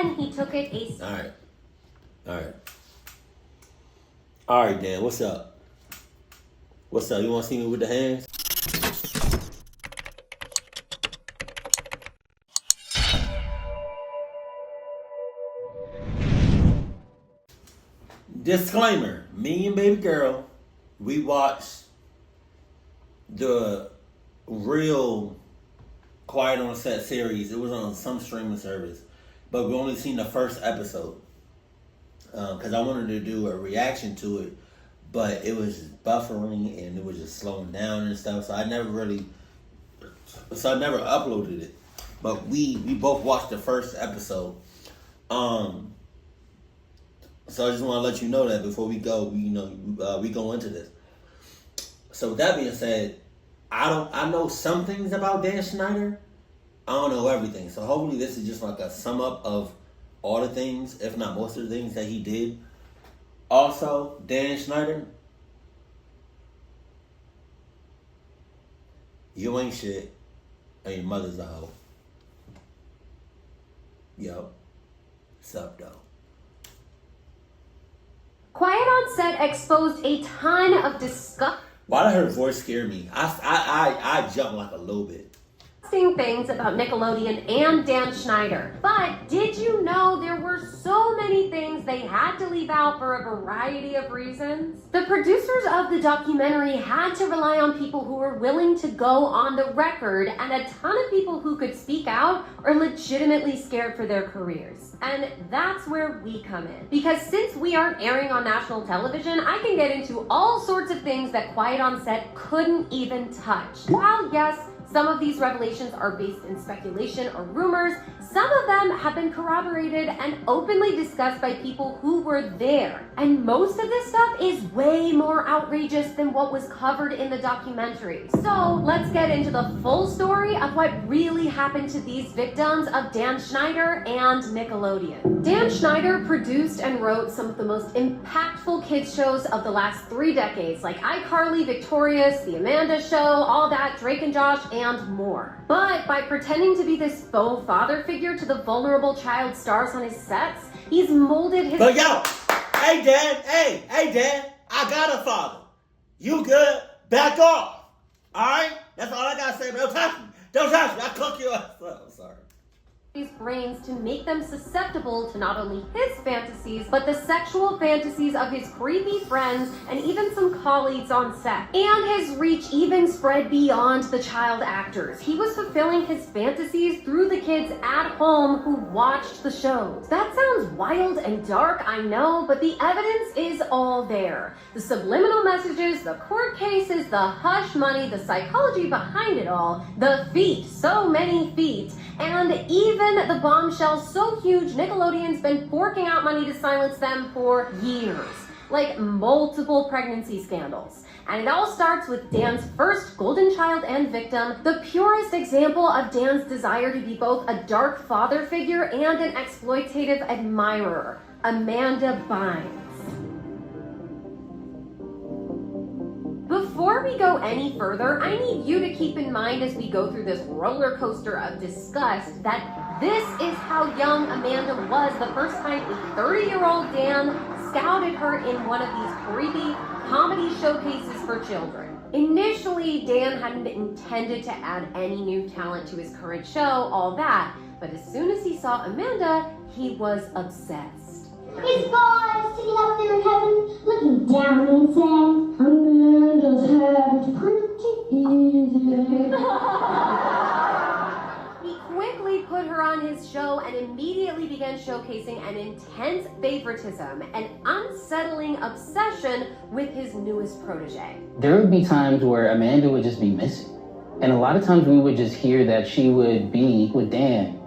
then he took it All right, Dan, what's up? What's up? You want to see me with the hands? Disclaimer, me and baby girl, we watched the real Quiet on Set series. It was on some streaming service, but we only seen the first episode because I wanted to do a reaction to it, but it was just buffering and it was just slowing down and stuff, so I never uploaded it. But we both watched the first episode. So I just want to let you know that before we go, we go into this. So with that being said, I know some things about Dan Schneider. I don't know everything. So hopefully this is just like a sum up of all the things, if not most of the things that he did. Also, Dan Schneider, you ain't shit, and your mother's a hoe. Yo, what's up, though? Quiet on Set exposed a ton of disgusting Why did her voice scare me? I jumped like a little bit. things about Nickelodeon and Dan Schneider. But did you know there were so many things they had to leave out for a variety of reasons? The producers of the documentary had to rely on people who were willing to go on the record, and a ton of people who could speak out are legitimately scared for their careers. And that's where we come in. Because since we aren't airing on national television, I can get into all sorts of things that Quiet on Set couldn't even touch. While yes, some of these revelations are based in speculation or rumors, some of them have been corroborated and openly discussed by people who were there. And most of this stuff is way more outrageous than what was covered in the documentary. So let's get into the full story of what really happened to these victims of Dan Schneider and Nickelodeon. Dan Schneider produced and wrote some of the most impactful kids shows of the last 3 decades, like iCarly, Victorious, The Amanda Show, All That, Drake and Josh, and more. But by pretending to be this faux father figure to the vulnerable child stars on his sets, he's molded his... But yo, hey Dad, I got a father. You good? Back off. Alright? That's all I gotta say, but don't touch me. I'll cook you up. Oh, I'm sorry. His brains to make them susceptible to not only his fantasies, but the sexual fantasies of his creepy friends and even some colleagues on set. And his reach even spread beyond the child actors. He was fulfilling his fantasies through the kids at home who watched the shows. That sounds wild and dark, I know, but the evidence is all there. The subliminal messages, the court cases, the hush money, the psychology behind it all, the feet, so many feet, and even the bombshells so huge Nickelodeon's been forking out money to silence them for years. Like multiple pregnancy scandals. And it all starts with Dan's first golden child and victim, the purest example of Dan's desire to be both a dark father figure and an exploitative admirer, Amanda Bynes. Before we go any further, I need you to keep in mind as we go through this roller coaster of disgust that this is how young Amanda was the first time a 30-year-old Dan scouted her in one of these creepy comedy showcases for children. Initially, Dan hadn't intended to add any new talent to his current show, all that, but as soon as he saw Amanda, he was obsessed. His God is sitting up there in heaven, looking down and saying, Amanda's having it pretty easy. He quickly put her on his show and immediately began showcasing an intense favoritism, an unsettling obsession with his newest protege. There would be times where Amanda would just be missing. And a lot of times we would just hear that she would be with Dan.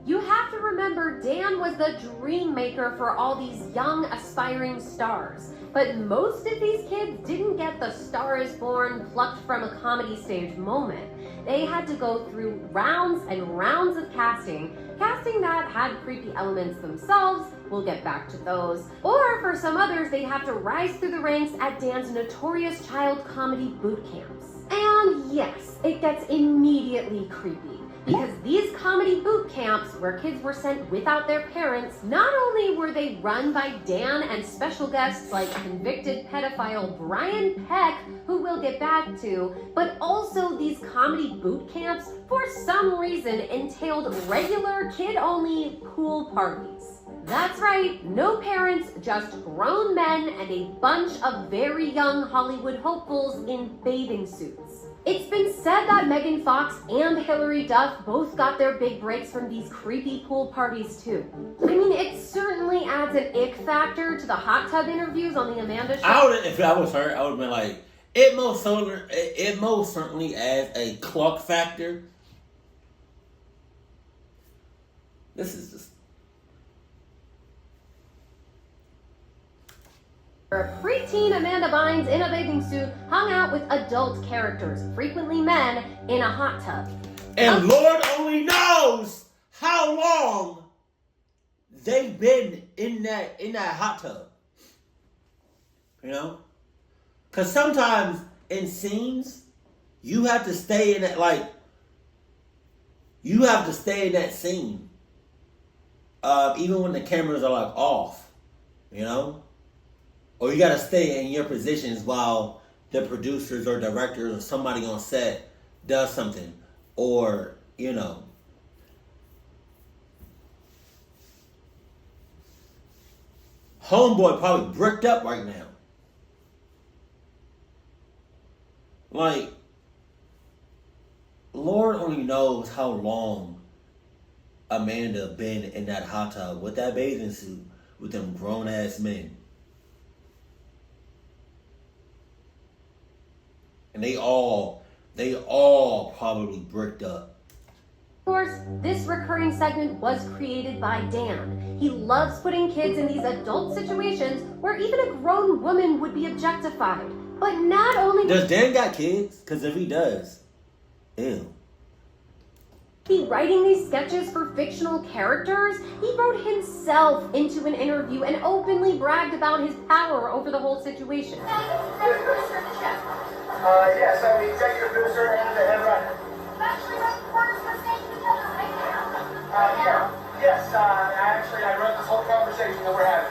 You have to remember, Dan was the dream maker for all these young, aspiring stars. But most of these kids didn't get the Star is Born, plucked from a comedy stage moment. They had to go through rounds and rounds of casting that had creepy elements themselves, we'll get back to those, or for some others, they have to rise through the ranks at Dan's notorious child comedy boot camps. And yes, it gets immediately creepy. Because these comedy boot camps, where kids were sent without their parents, not only were they run by Dan and special guests like convicted pedophile Brian Peck, who we'll get back to, but also these comedy boot camps, for some reason, entailed regular kid-only pool parties. That's right, no parents, just grown men and a bunch of very young Hollywood hopefuls in bathing suits. It's been said that Megan Fox and Hilary Duff both got their big breaks from these creepy pool parties too. I mean, it certainly adds an ick factor to the hot tub interviews on the Amanda Show. If I was her, I would have been like, it most certainly adds a clock factor. This is just... A preteen Amanda Bynes in a bathing suit hung out with adult characters, frequently men, in a hot tub. And Lord only knows how long they've been in that hot tub. You know? Because sometimes in scenes, you have to stay in that, you have to stay in that scene. Even when the cameras are off. You know? Or you gotta stay in your positions while the producers or directors or somebody on set does something. Or, you know. Homeboy probably bricked up right now. Lord only knows how long Amanda been in that hot tub with that bathing suit with them grown ass men. And they all probably bricked up. Of course, this recurring segment was created by Dan. He loves putting kids in these adult situations where even a grown woman would be objectified. But not only... Does Dan got kids? Because if he does, ew. He writing these sketches for fictional characters, he wrote himself into an interview and openly bragged about his power over the whole situation. Yes, I'm the executive producer and the head writer. Yes, I wrote this whole conversation that we're having.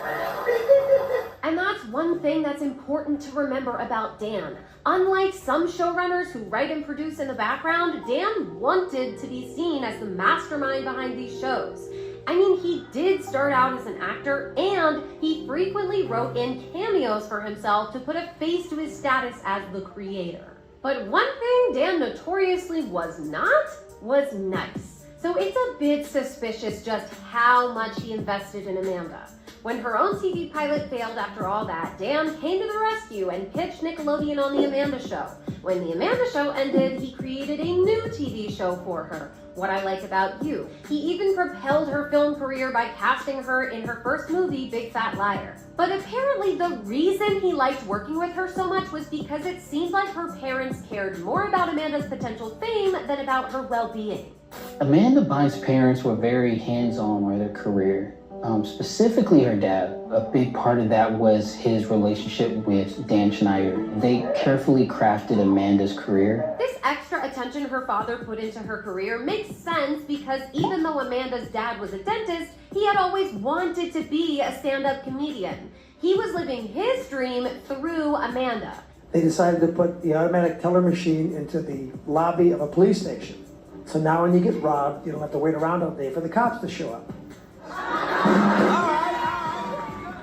And that's one thing that's important to remember about Dan. Unlike some showrunners who write and produce in the background, Dan wanted to be seen as the mastermind behind these shows. I mean, he did start out as an actor, and he frequently wrote in cameos for himself to put a face to his status as the creator. But one thing Dan notoriously was not was nice. So it's a bit suspicious just how much he invested in Amanda. When her own TV pilot failed after all that, Dan came to the rescue and pitched Nickelodeon on The Amanda Show. When The Amanda Show ended, he created a new TV show for her, What I Like About You. He even propelled her film career by casting her in her first movie, Big Fat Liar. But apparently the reason he liked working with her so much was because it seemed like her parents cared more about Amanda's potential fame than about her well-being. Amanda Bynes' parents were very hands-on with her career. Specifically her dad. A big part of that was his relationship with Dan Schneider. They carefully crafted Amanda's career. This extra attention her father put into her career makes sense because even though Amanda's dad was a dentist, he had always wanted to be a stand-up comedian. He was living his dream through Amanda. They decided to put the automatic teller machine into the lobby of a police station. So now when you get robbed, you don't have to wait around all day for the cops to show up.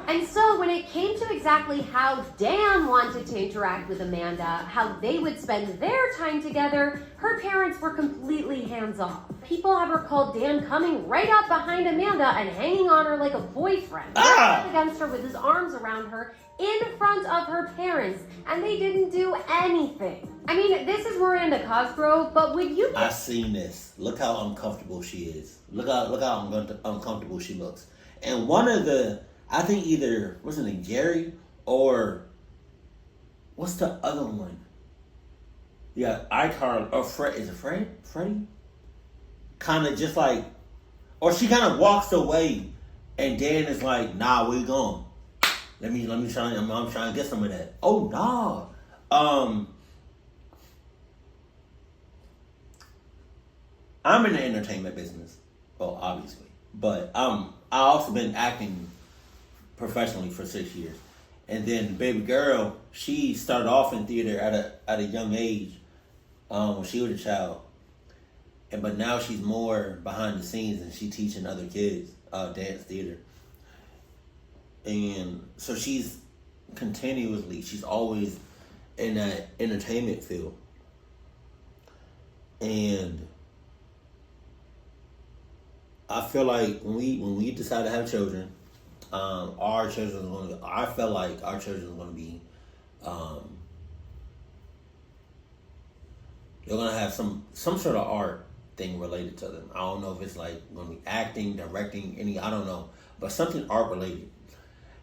And so when it came to exactly how Dan wanted to interact with Amanda, how they would spend their time together, her parents were completely hands-off. People have recalled Dan coming right up behind Amanda and hanging on her like a boyfriend, up against her with his arms around her in front of her parents, and they didn't do anything. I mean, this is Miranda Cosgrove, but would you... I've seen this. Look how uncomfortable she is. Look how uncomfortable she looks. And one of the, I think either, what's his name, Jerry, or what's the other one? Yeah, iCarly, or is it Freddie? Kind of just like, or she kind of walks away, and Dan is like, nah, where you going? Let me try. I'm trying to get some of that. Oh nah. I'm in the entertainment business, well, obviously, but I also been acting professionally for 6 years, and then baby girl, she started off in theater at a young age, when she was a child, but now she's more behind the scenes and she teaching other kids dance theater, and so she's always in that entertainment field, and I feel like when we decide to have children, I feel like our children are going to be, they're going to have some sort of art thing related to them. I don't know if it's like going to be acting, directing, I don't know, but something art related.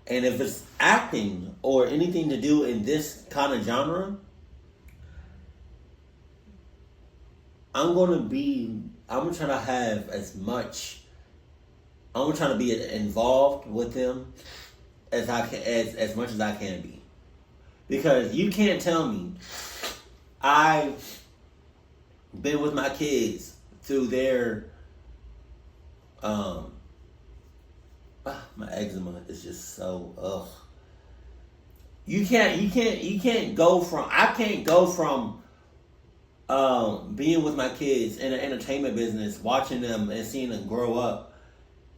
And if it's acting or anything to do in this kind of genre, I'm going to try to have I'm going to try to be involved with them as much as I can be. Because you can't tell me I've been with my kids through their my eczema is just so I can't go from being with my kids in the entertainment business, watching them and seeing them grow up,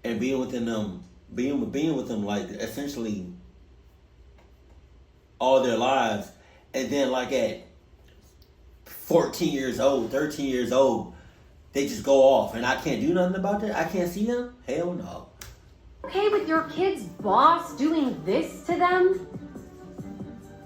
and being with them like essentially all their lives, and then like at 14 years old, 13 years old, they just go off and I can't do nothing about that. I can't see them. Hell no. Okay with your kid's boss doing this to them?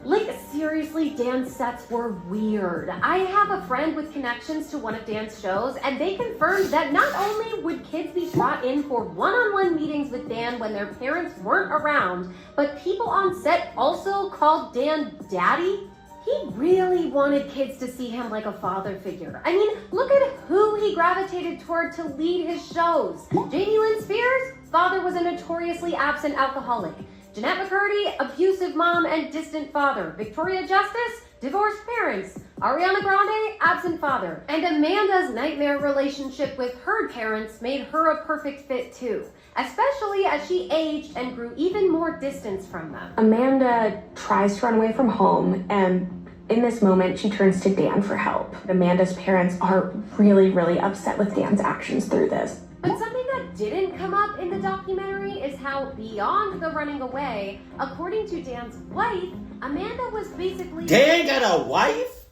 Like, seriously, Dan's sets were weird. I have a friend with connections to one of Dan's shows, and they confirmed that not only would kids be brought in for one-on-one meetings with Dan when their parents weren't around, but people on set also called Dan Daddy. He really wanted kids to see him like a father figure. I mean, look at who he gravitated toward to lead his shows. Jamie Lynn Spears' father was a notoriously absent alcoholic. Jeanette McCurdy, abusive mom and distant father. Victoria Justice, divorced parents. Ariana Grande, absent father. And Amanda's nightmare relationship with her parents made her a perfect fit too, especially as she aged and grew even more distance from them. Amanda tries to run away from home, and in this moment, she turns to Dan for help. Amanda's parents are really, really upset with Dan's actions through this. But something that didn't come up in the documentary is how, beyond the running away, according to Dan's wife, Amanda was basically... Dan got a wife?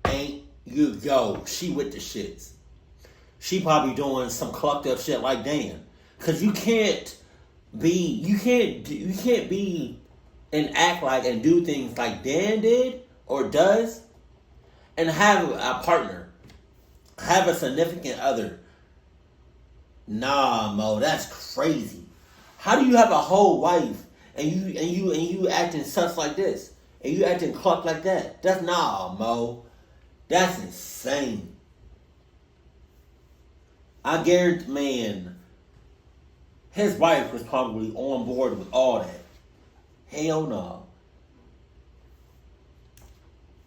Ain't you go. She with the shits. She probably doing some clucked up shit like Dan. Cause you can't be and act like and do things like Dan did or does and have a partner. Have a significant other. Nah, Mo, that's crazy. How do you have a whole wife and you acting such like this? And you acting cluck like that? That's Mo. That's insane. I guarantee, man, his wife was probably on board with all that. Hell no.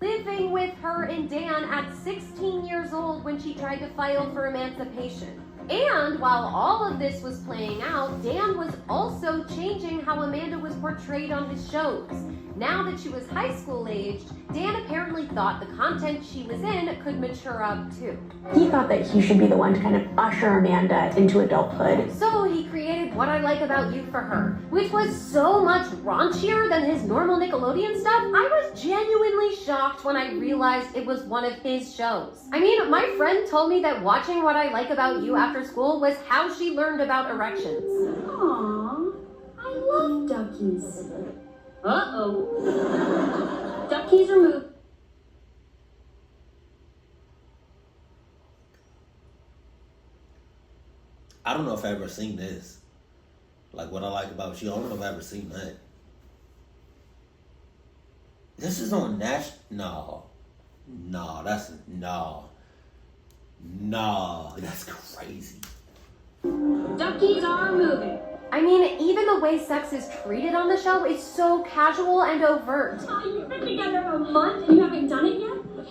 Living with her and Dan at 16 years old when she tried to file for emancipation. And while all of this was playing out, Dan was also changing how Amanda was portrayed on his shows. Now that she was high school aged, Dan apparently thought the content she was in could mature up too. He thought that he should be the one to kind of usher Amanda into adulthood. So he created What I Like About You for her, which was so much raunchier than his normal Nickelodeon stuff. I was genuinely shocked when I realized it was one of his shows. I mean, my friend told me that watching What I Like About You after school was how she learned about erections. Aww, I love duckies. Uh-oh. Duckies are moved. I don't know if I've ever seen this. Like What I Like About You. I don't know if I've ever seen that. This is on national. No, that's crazy. Duckies are moving. I mean, even the way sex is treated on the show is so casual and overt. You've been together a month and you haven't done it yet?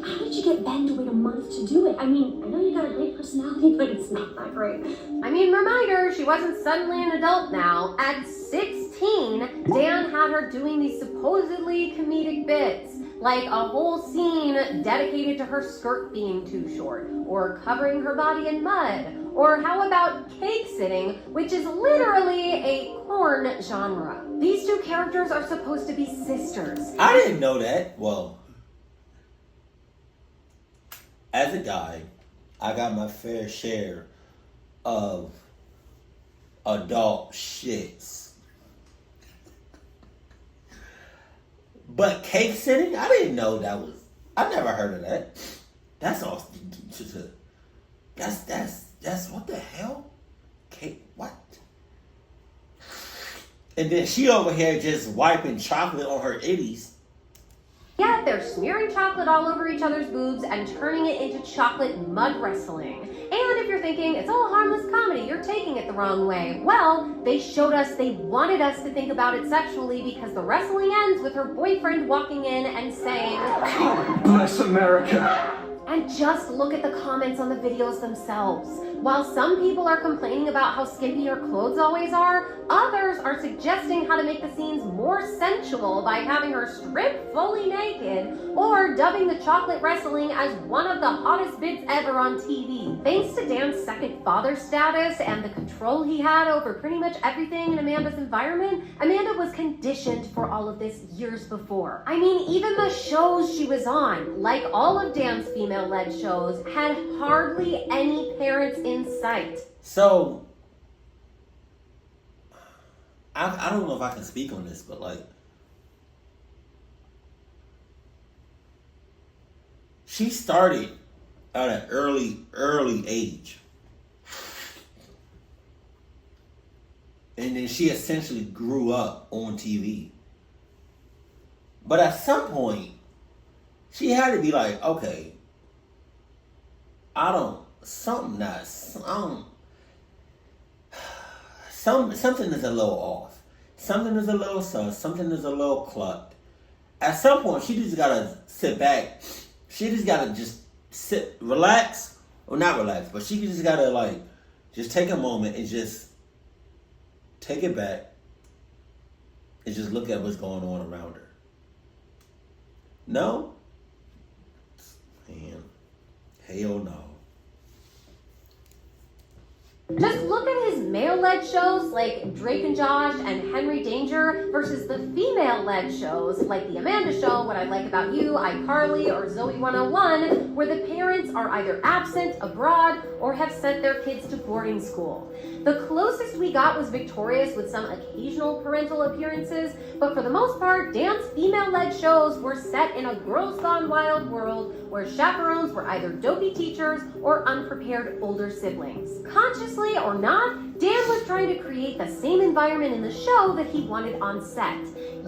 How did you get Ben to wait a month to do it? I mean, I know you got a great personality, but it's not that great. I mean, reminder, she wasn't suddenly an adult now. At 16, Dan had her doing these supposedly comedic bits, like a whole scene dedicated to her skirt being too short, or covering her body in mud, or how about cake sitting, which is literally a porn genre. These two characters are supposed to be sisters. I didn't know that. Well, as a guy, I got my fair share of adult shits. But cake sitting, I didn't know that was. I never heard of that. That's all. That's what the hell? Cake what? And then she over here just wiping chocolate on her itties. Yeah, they're smearing chocolate all over each other's boobs and turning it into chocolate mud wrestling. And if you're thinking, it's all harmless comedy, you're taking it the wrong way. Well, they showed us they wanted us to think about it sexually because the wrestling ends with her boyfriend walking in and saying, God bless America. And just look at the comments on the videos themselves. While some people are complaining about how skimpy her clothes always are, others are suggesting how to make the scenes more sensual by having her strip fully naked or dubbing the chocolate wrestling as one of the hottest bits ever on TV. Thanks to Dan's second father status and the control he had over pretty much everything in Amanda's environment, Amanda was conditioned for all of this years before. I mean, even the shows she was on, like all of Dan's female-led shows, had hardly any parents in sight. So, I don't know if I can speak on this, but like, she started at an early age. And then she essentially grew up on TV. But at some point, she had to be like, okay, something is a little off. Something is a little sus. Something is a little clucked. At some point, she just gotta sit back. She just gotta just relax, or not relax, but she just gotta like, just take a moment and just take it back and just look at what's going on around her. No? Man, hell no. Just look at his male-led shows like Drake and Josh and Henry Danger versus the female-led shows like The Amanda Show, What I Like About You, iCarly, or Zoe 101, where the parents are either absent, abroad, or have sent their kids to boarding school. The closest we got was Victorious with some occasional parental appearances, but for the most part, Dan's female-led shows were set in a girls gone wild world where chaperones were either dopey teachers or unprepared older siblings. Consciously or not, Dan was trying to create the same environment in the show that he wanted on set.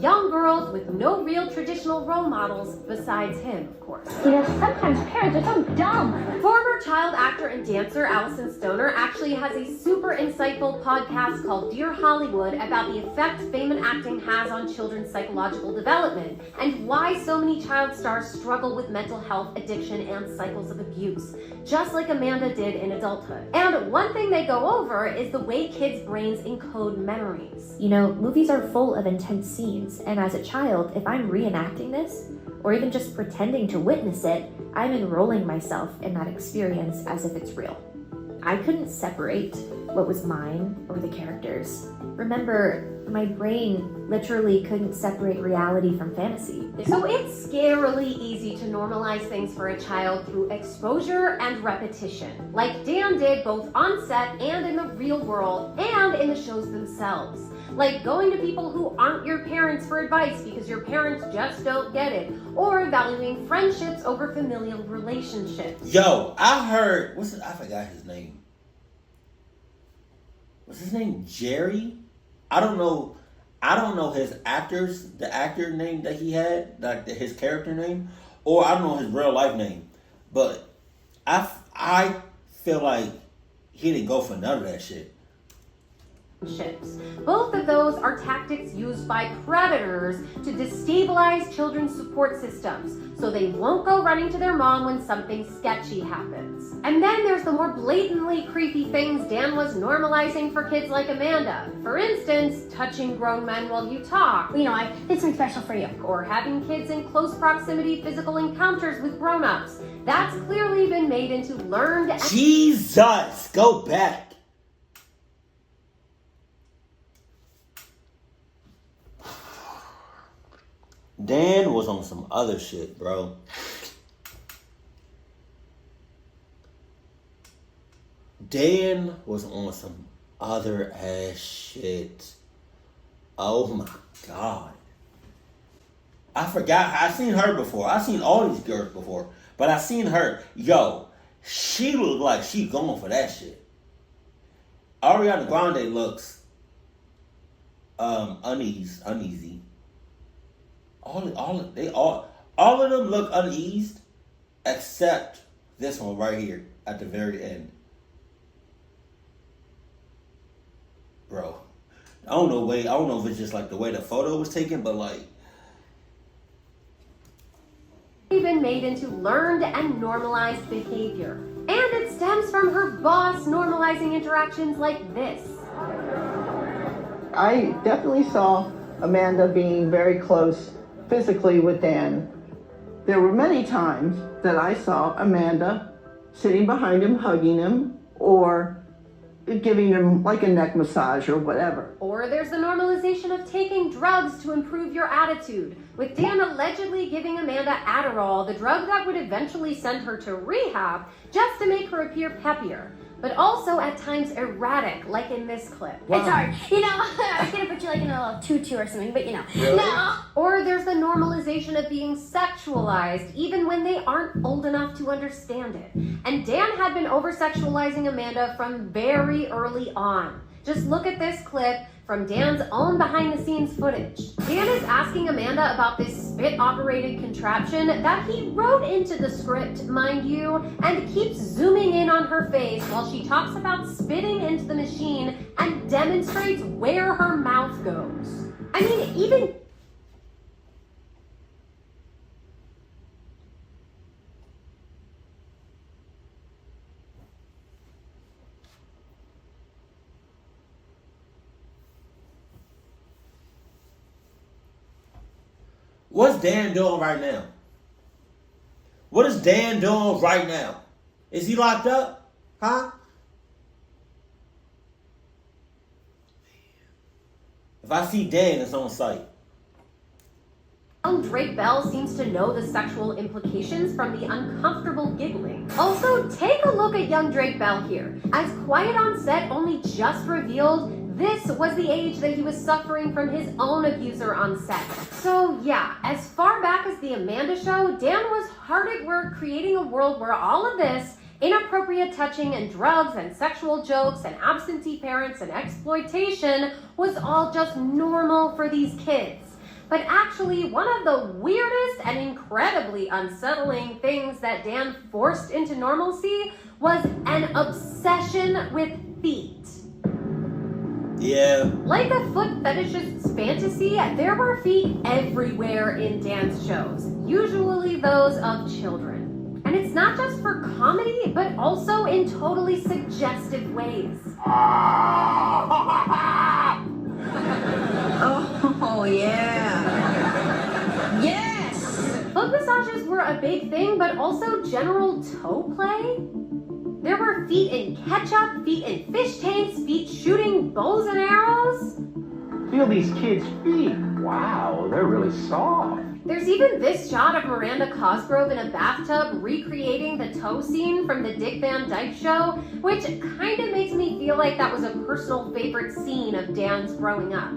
Young girls with no real traditional role models besides him, of course. You know, sometimes parents are so dumb. Former child actor and dancer Allison Stoner actually has a super insightful podcast called Dear Hollywood about the effect fame and acting has on children's psychological development and why so many child stars struggle with mental health, addiction, and cycles of abuse, just like Amanda did in adulthood. And one thing they go over is the way kids' brains encode memories. You know, movies are full of intense scenes, and as a child, if I'm reenacting this, or even just pretending to witness it, I'm enrolling myself in that experience as if it's real. I couldn't separate what was mine or the characters. Remember, my brain literally couldn't separate reality from fantasy. So it's scarily easy to normalize things for a child through exposure and repetition, like Dan did both on set and in the real world and in the shows themselves. Like going to people who aren't your parents for advice because your parents just don't get it, or valuing friendships over familial relationships. Yo, I heard, I forgot his name. What's his name? Jerry? I don't know the actor name that he had, like his character name, or I don't know his real life name. But I feel like he didn't go for none of that shit. relationships. Both of those are tactics used by predators to destabilize children's support systems, so they won't go running to their mom when something sketchy happens. And then there's the more blatantly creepy things Dan was normalizing for kids like Amanda. For instance, touching grown men while you talk. You know, I did something special for you. Or having kids in close proximity physical encounters with grown-ups. That's clearly been made into learned... Jesus! Go back. Dan was on some other shit, bro. Dan was on some other ass shit. Oh my God. I forgot. I seen her before. I seen all these girls before. But I seen her. Yo, she looked like she going for that shit. Ariana Grande looks uneasy. All of them look uneased, except this one right here at the very end. Bro, I don't know if it's just like the way the photo was taken, but like, been made into learned and normalized behavior. And it stems from her boss normalizing interactions like this. I definitely saw Amanda being very close physically with Dan. There were many times that I saw Amanda sitting behind him, hugging him, or giving him like a neck massage or whatever. Or there's the normalization of taking drugs to improve your attitude, with Dan allegedly giving Amanda Adderall, the drug that would eventually send her to rehab, just to make her appear peppier. But also at times erratic, like in this clip. Wow. It's hard. You know, I was gonna put you like in a little tutu or something, but you know. Really? No. Or there's the normalization of being sexualized, even when they aren't old enough to understand it. And Dan had been over-sexualizing Amanda from very early on. Just look at this clip from Dan's own behind-the-scenes footage. Dan is asking Amanda about this spit-operated contraption that he wrote into the script, mind you, and keeps zooming in on her face while she talks about spitting into the machine and demonstrates where her mouth goes. I mean, even... what's Dan doing right now? What is Dan doing right now? Is he locked up? Huh? If I see Dan, it's on site. Young Drake Bell seems to know the sexual implications from the uncomfortable giggling. Also, take a look at young Drake Bell here. As Quiet on Set only just revealed, this was the age that he was suffering from his own abuser on set. So yeah, as far back as the Amanda Show, Dan was hard at work creating a world where all of this inappropriate touching and drugs and sexual jokes and absentee parents and exploitation was all just normal for these kids. But actually, one of the weirdest and incredibly unsettling things that Dan forced into normalcy was an obsession with feet. Yeah. Like a foot fetishist's fantasy, there were feet everywhere in Dan's shows, usually those of children. And it's not just for comedy, but also in totally suggestive ways. Oh, yeah. Yes! Foot massages were a big thing, but also general toe play. There were feet in ketchup, feet in fish tanks, feet shooting bows and arrows. Feel these kids' feet. Wow, they're really soft. There's even this shot of Miranda Cosgrove in a bathtub recreating the toe scene from the Dick Van Dyke Show, which kind of makes me feel like that was a personal favorite scene of Dan's growing up.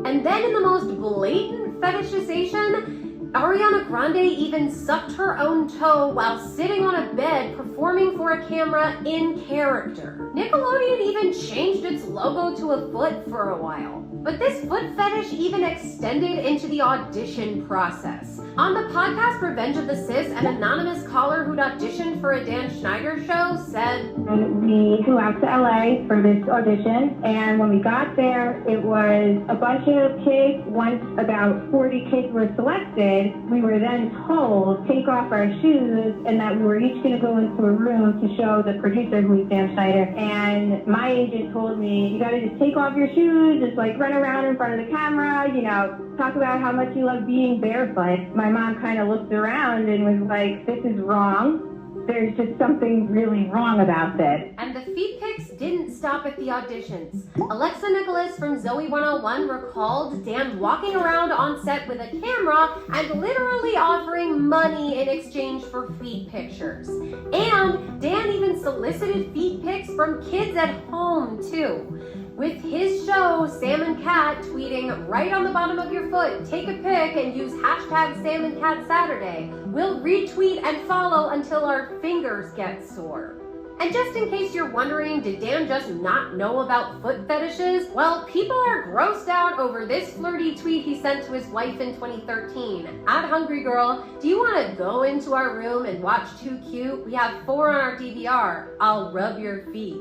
And then in the most blatant fetishization, Ariana Grande even sucked her own toe while sitting on a bed performing for a camera in character. Nickelodeon even changed its logo to a foot for a while. But this foot fetish even extended into the audition process. On the podcast Revenge of the Sis, an anonymous caller who'd auditioned for a Dan Schneider show said, We flew out to LA for this audition, and when we got there, it was a bunch of kids. Once about 40 kids were selected, we were then told, take off our shoes, and that we were each going to go into a room to show the producer, who is Dan Schneider. And my agent told me, you got to just take off your shoes, just like run around in front of the camera, you know, talk about how much you love being barefoot. My mom kind of looked around and was like, this is wrong. There's just something really wrong about this. And the feet pics didn't stop at the auditions. Alexa Nicholas from Zoe 101 recalled Dan walking around on set with a camera and literally offering money in exchange for feet pictures. And Dan even solicited feet pics from kids at home too. With his show, Sam and Cat, tweeting right on the bottom of your foot, take a pic and use hashtag Sam and Cat Saturday. We'll retweet and follow until our fingers get sore. And just in case you're wondering, did Dan just not know about foot fetishes? Well, people are grossed out over this flirty tweet he sent to his wife in 2013. At Hungry Girl, do you want to go into our room and watch Too Cute? We have 4 on our DVR. I'll rub your feet.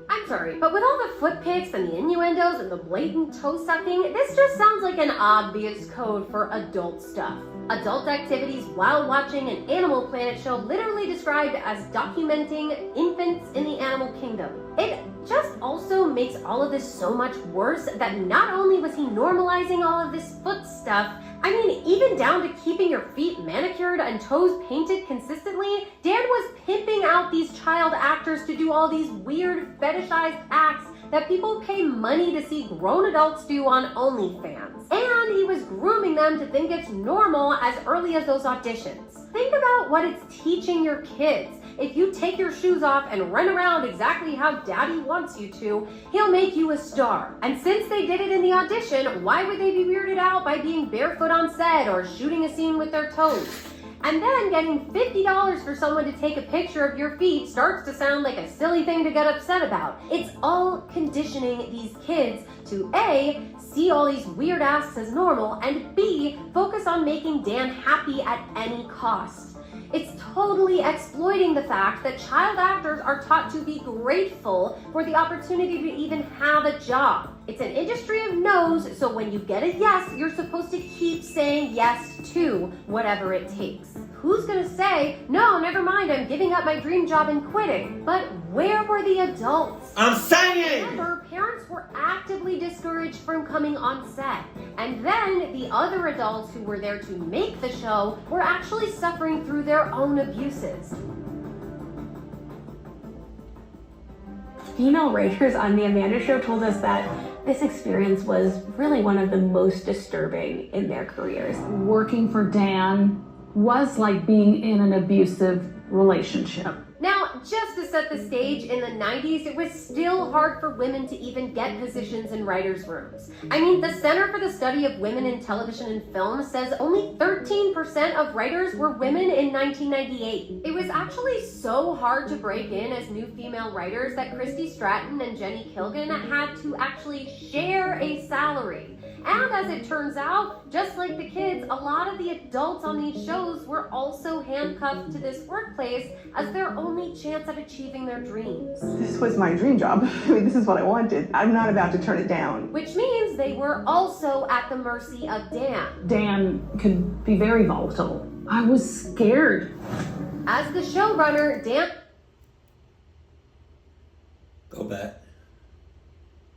I'm sorry, but with all the foot pics and the innuendos and the blatant toe sucking, this just sounds like an obvious code for adult stuff. Adult activities while watching an Animal Planet show literally described as documenting infants in the animal kingdom. It just also makes all of this so much worse that not only was he normalizing all of this foot stuff, I mean, even down to keeping your feet manicured and toes painted consistently, Dan was pimping out these child actors to do all these weird fetishized acts that people pay money to see grown adults do on OnlyFans. And he was grooming them to think it's normal as early as those auditions. Think about what it's teaching your kids. If you take your shoes off and run around exactly how daddy wants you to, he'll make you a star. And since they did it in the audition, why would they be weirded out by being barefoot on set or shooting a scene with their toes? And then getting $50 for someone to take a picture of your feet starts to sound like a silly thing to get upset about. It's all conditioning these kids to A, see all these weird asks as normal, and B, focus on making Dan happy at any cost. It's totally exploiting the fact that child actors are taught to be grateful for the opportunity to even have a job. It's an industry of no's, so when you get a yes, you're supposed to keep saying yes to whatever it takes. Who's gonna say, no, never mind, I'm giving up my dream job and quitting? But where were the adults? I'm saying! Remember, parents were actively discouraged from coming on set. And then the other adults who were there to make the show were actually suffering through their own abuses. Female writers on the Amanda Show told us that this experience was really one of the most disturbing in their careers. Working for Dan was like being in an abusive relationship. Now, just to set the stage, in the 90s, it was still hard for women to even get positions in writers' rooms. I mean, the Center for the Study of Women in Television and Film says only 13% of writers were women in 1998. It was actually so hard to break in as new female writers that Christy Stratton and Jenny Kilgan had to actually share a salary. And as it turns out, just like the kids, a lot of the adults on these shows were also handcuffed to this workplace as their only chance at achieving their dreams. This was my dream job. I mean, this is what I wanted. I'm not about to turn it down. Which means they were also at the mercy of Dan. Dan could be very volatile. I was scared. As the showrunner, Dan... Go back.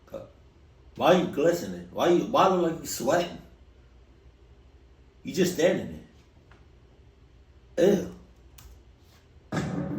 Go. Why are you glistening? Why look like you sweating? You just standing there. Ew.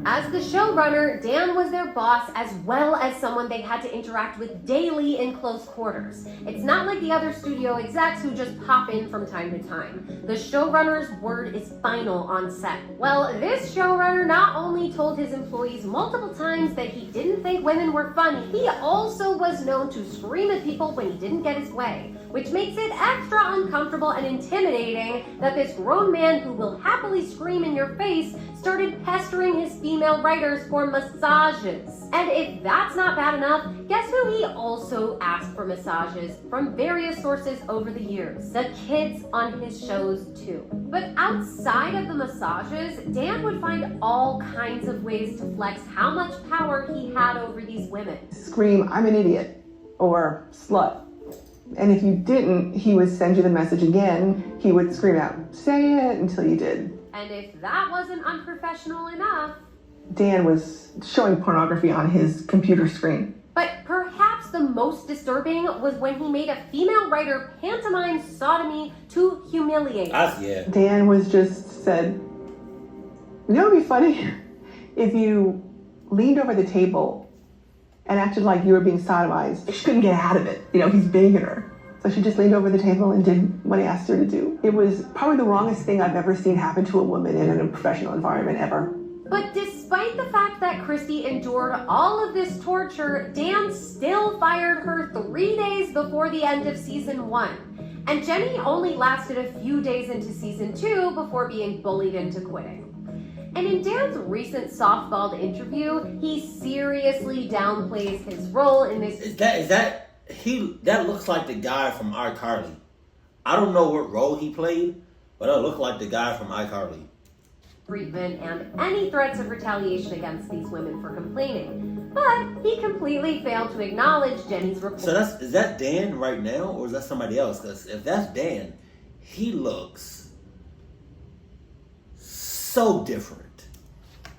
As the showrunner, Dan was their boss as well as someone they had to interact with daily in close quarters. It's not like the other studio execs who just pop in from time to time. The showrunner's word is final on set. Well, this showrunner not only told his employees multiple times that he didn't think women were funny, he also was known to scream at people when he didn't get his way, which makes it extra uncomfortable and intimidating that this grown man who will happily scream in your face started pestering his female writers for massages. And if that's not bad enough, guess who he also asked for massages from various sources over the years? The kids on his shows too. But outside of the massages, Dan would find all kinds of ways to flex how much power he had over these women. Scream, "I'm an idiot," or "slut." And if you didn't, he would send you the message again. He would scream out, "Say it," until you did. And if that wasn't unprofessional enough, Dan was showing pornography on his computer screen. But perhaps the most disturbing was when he made a female writer pantomime sodomy to humiliate her. Dan was just said, "You know what would be funny? If you leaned over the table and acted like you were being sodomized." She couldn't get out of it. He's banging her. So she just leaned over the table and did what he asked her to do. It was probably the wrongest thing I've ever seen happen to a woman in a professional environment ever. But despite the fact that Christy endured all of this torture, Dan still fired her 3 days before the end of season 1. And Jenny only lasted a few days into season 2 before being bullied into quitting. And in Dan's recent softballed interview, he seriously downplays his role in this. That looks like the guy from iCarly. I don't know what role he played, but it looked like the guy from iCarly. Treatment and any threats of retaliation against these women for complaining. But he completely failed to acknowledge Jenny's report. So is that Dan right now, or is that somebody else? Because if that's Dan, he looks so different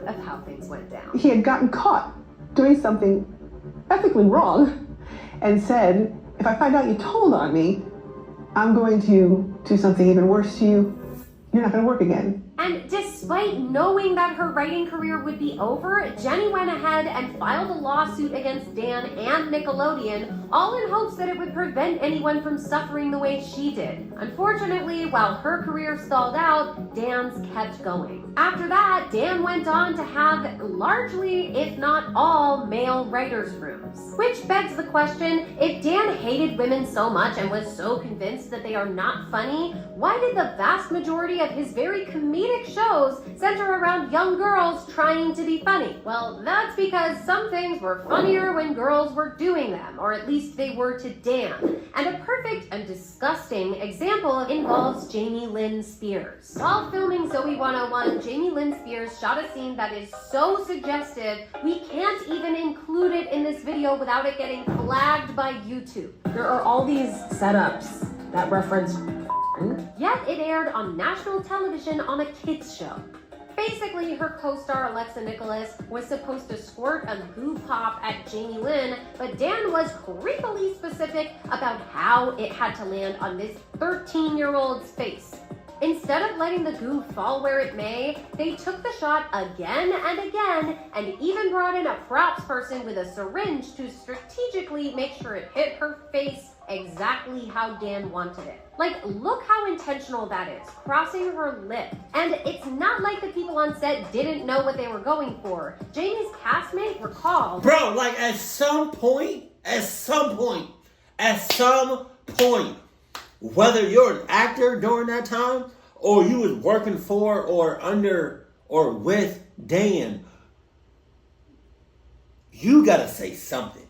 of how things went down. He had gotten caught doing something ethically wrong and said, "If I find out you told on me, I'm going to do something even worse to you. You're not going to work again." And despite knowing that her writing career would be over, Jenny went ahead and filed a lawsuit against Dan and Nickelodeon, all in hopes that it would prevent anyone from suffering the way she did. Unfortunately, while her career stalled out, Dan's kept going. After that, Dan went on to have largely, if not all, male writers' rooms. Which begs the question, if Dan hated women so much and was so convinced that they are not funny, why did the vast majority of his very comedic shows center around young girls trying to be funny? Well, that's because some things were funnier when girls were doing them, or at least they were to Dan. And a perfect and disgusting example involves Jamie Lynn Spears. While filming Zoe 101, Jamie Lynn Spears shot a scene that is so suggestive, we can't even include it in this video without it getting flagged by YouTube. There are all these setups that reference Yet it aired on national television on a kids show. Basically, her co-star Alexa Nicholas was supposed to squirt a goo pop at Jamie Lynn, but Dan was creepily specific about how it had to land on this 13-year-old's face. Instead of letting the goo fall where it may, they took the shot again and again, and even brought in a props person with a syringe to strategically make sure it hit her face exactly how Dan wanted it. Like, look how intentional that is, crossing her lip. And it's not like the people on set didn't know what they were going for. Jamie's castmate recalled. Bro, like at some point, whether you're an actor during that time, or you was working for or under or with Dan, you gotta say something.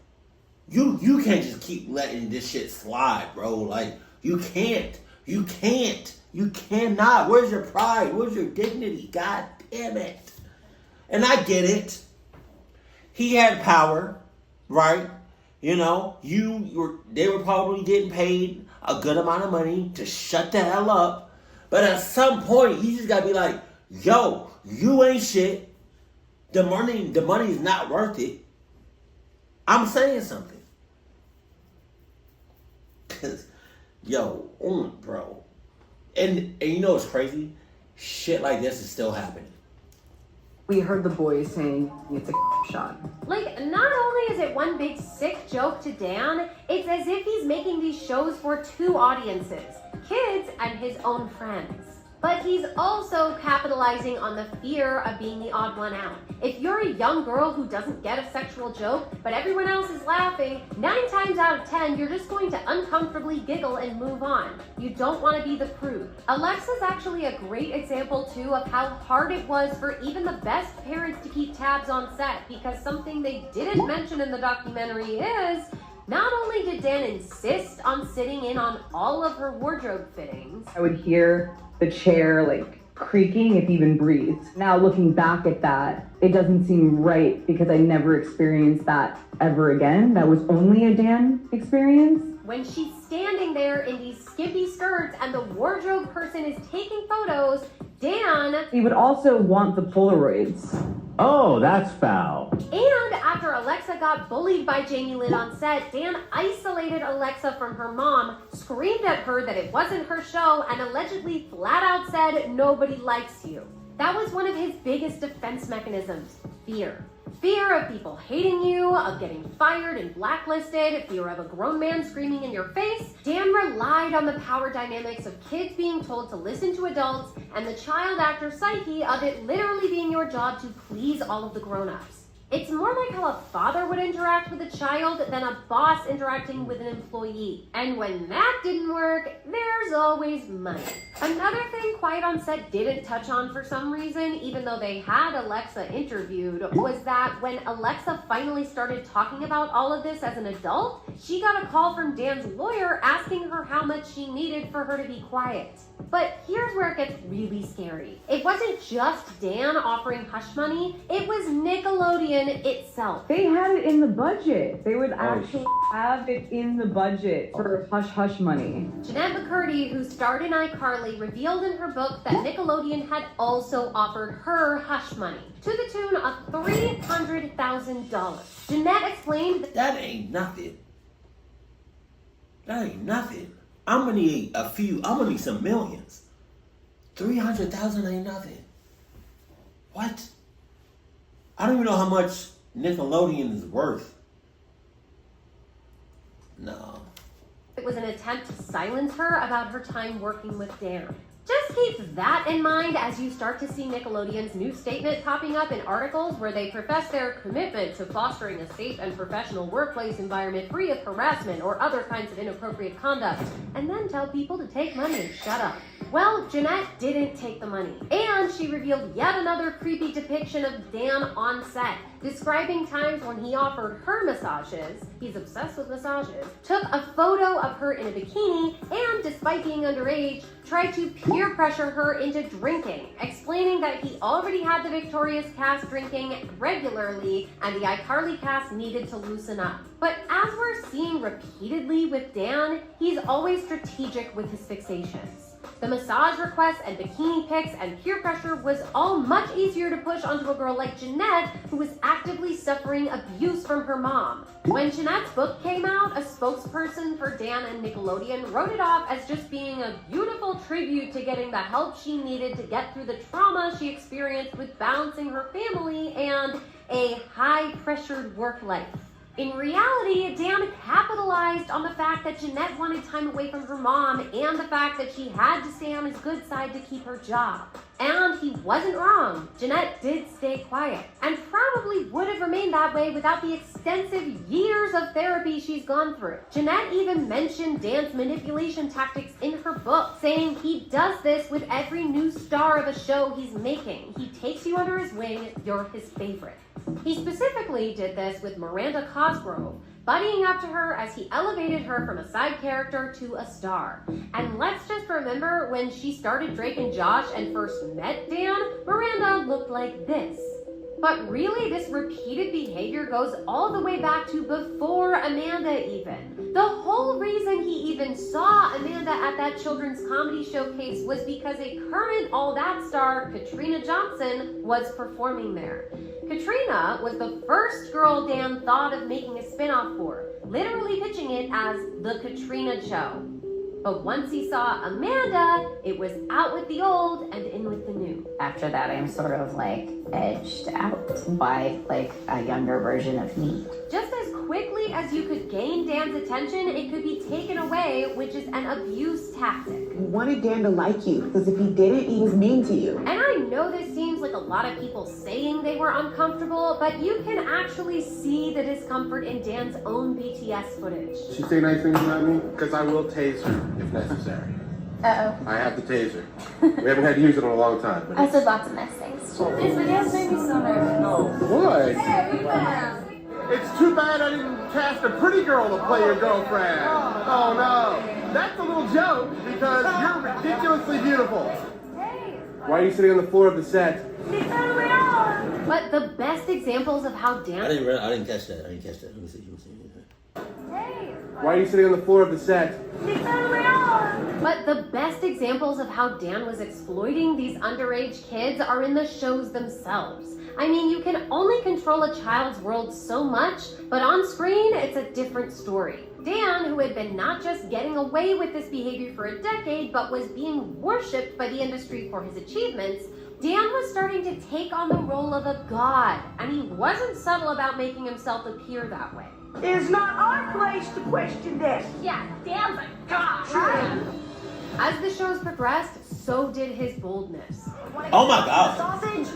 You can't just keep letting this shit slide, bro. Like, you cannot. Where's your pride? Where's your dignity? God damn it. And I get it. He had power, right? You know, they were probably getting paid a good amount of money to shut the hell up. But at some point, you just gotta be like, yo, you ain't shit. The money is not worth it. I'm saying something. Cause, yo, bro. And you know what's crazy? Shit like this is still happening. We heard the boys saying it's a shot. Like, not only is it one big sick joke to Dan, it's as if he's making these shows for two audiences, kids and his own friends. But he's also capitalizing on the fear of being the odd one out. If you're a young girl who doesn't get a sexual joke, but everyone else is laughing, 9 times out of 10, you're just going to uncomfortably giggle and move on. You don't want to be the prude. Alexa's actually a great example too of how hard it was for even the best parents to keep tabs on set, because something they didn't mention in the documentary is, not only did Dan insist on sitting in on all of her wardrobe fittings, I would hear the chair like creaking if even breathed. Now looking back at that, it doesn't seem right because I never experienced that ever again. That was only a Dan experience. when she's standing there in these skimpy skirts and the wardrobe person is taking photos, Dan... He would also want the Polaroids. Oh, that's foul. And after Alexa got bullied by Jamie Lynn on set, Dan isolated Alexa from her mom, screamed at her that it wasn't her show, and allegedly flat out said, "Nobody likes you." That was one of his biggest defense mechanisms, fear. Fear of people hating you, of getting fired and blacklisted, fear of a grown man screaming in your face. Dan relied on the power dynamics of kids being told to listen to adults and the child actor psyche of it literally being your job to please all of the grown-ups. It's more like how a father would interact with a child than a boss interacting with an employee. And when that didn't work, there's always money. Another thing Quiet on Set didn't touch on for some reason, even though they had Alexa interviewed, was that when Alexa finally started talking about all of this as an adult, she got a call from Dan's lawyer asking her how much she needed for her to be quiet. But here's where it gets really scary. It wasn't just Dan offering hush money, it was Nickelodeon itself. They had it in the budget. They would actually have it in the budget for hush money. Jeanette McCurdy, who starred in iCarly, revealed in her book that Nickelodeon had also offered her hush money to the tune of $300,000. Jeanette explained that ain't nothing. That ain't nothing. I'm gonna need some millions. 300,000 ain't nothing. What? I don't even know how much Nickelodeon is worth. No. it was an attempt to silence her about her time working with Dan. Just keep that in mind as you start to see Nickelodeon's new statement popping up in articles where they profess their commitment to fostering a safe and professional workplace environment free of harassment or other kinds of inappropriate conduct, and then tell people to take money and shut up. Well, Jeanette didn't take the money, and she revealed yet another creepy depiction of Dan on set, describing times when he offered her massages, he's obsessed with massages, took a photo of her in a bikini, and despite being underage, tried to peer pressure her into drinking, explaining that he already had the Victorious cast drinking regularly and the iCarly cast needed to loosen up. But as we're seeing repeatedly with Dan, he's always strategic with his fixations. The massage requests and bikini pics and peer pressure was all much easier to push onto a girl like Jeanette, who was actively suffering abuse from her mom. When Jeanette's book came out, a spokesperson for Dan and Nickelodeon wrote it off as just being a beautiful tribute to getting the help she needed to get through the trauma she experienced with balancing her family and a high-pressured work life. In reality, Dan capitalized on the fact that Jeanette wanted time away from her mom and the fact that she had to stay on his good side to keep her job. And he wasn't wrong. Jeanette did stay quiet and probably would have remained that way without the extensive years of therapy she's gone through. Jeanette even mentioned Dan's manipulation tactics in her book, saying he does this with every new star of a show he's making. He takes you under his wing, you're his favorite. He specifically did this with Miranda Cosgrove, buddying up to her as he elevated her from a side character to a star. And let's just remember, when she started Drake and Josh and first met Dan, Miranda looked like this. But really, this repeated behavior goes all the way back to before Amanda even. The whole reason he even saw Amanda at that children's comedy showcase was because a current All That star, Katrina Johnson, was performing there. Katrina was the first girl Dan thought of making a spin-off for, literally pitching it as The Katrina Show. But once he saw Amanda, it was out with the old and in with the new. After that, I'm sort of like edged out by like a younger version of me. Just as quickly as you could gain Dan's attention, it could be taken away, which is an abuse tactic. You wanted Dan to like you, because if he didn't, he was mean to you. And I know this seems like a lot of people saying they were uncomfortable, but you can actually see the discomfort in Dan's own BTS footage. She say nice things about me? Because I will tase her if necessary. Uh-oh. I have the taser. We haven't had to use it in a long time. But I said lots of nice things. These videos made me so nervous. No. What? It's too bad I didn't cast a pretty girl to play your girlfriend. Oh no. That's a little joke because you're ridiculously beautiful. Why are you sitting on the floor of the set? But the best examples of how Dan... I didn't catch that. Let me see. Why are you sitting on the floor of the set? But the best examples of how Dan was exploiting these underage kids are in the shows themselves. I mean, you can only control a child's world so much, but on screen, it's a different story. Dan, who had been not just getting away with this behavior for a decade, but was being worshipped by the industry for his achievements, Dan was starting to take on the role of a god, and he wasn't subtle about making himself appear that way. It's not our place to question this. Yeah, Dan's a god, right? As the shows progressed, so did his boldness. Oh my God. Sausage?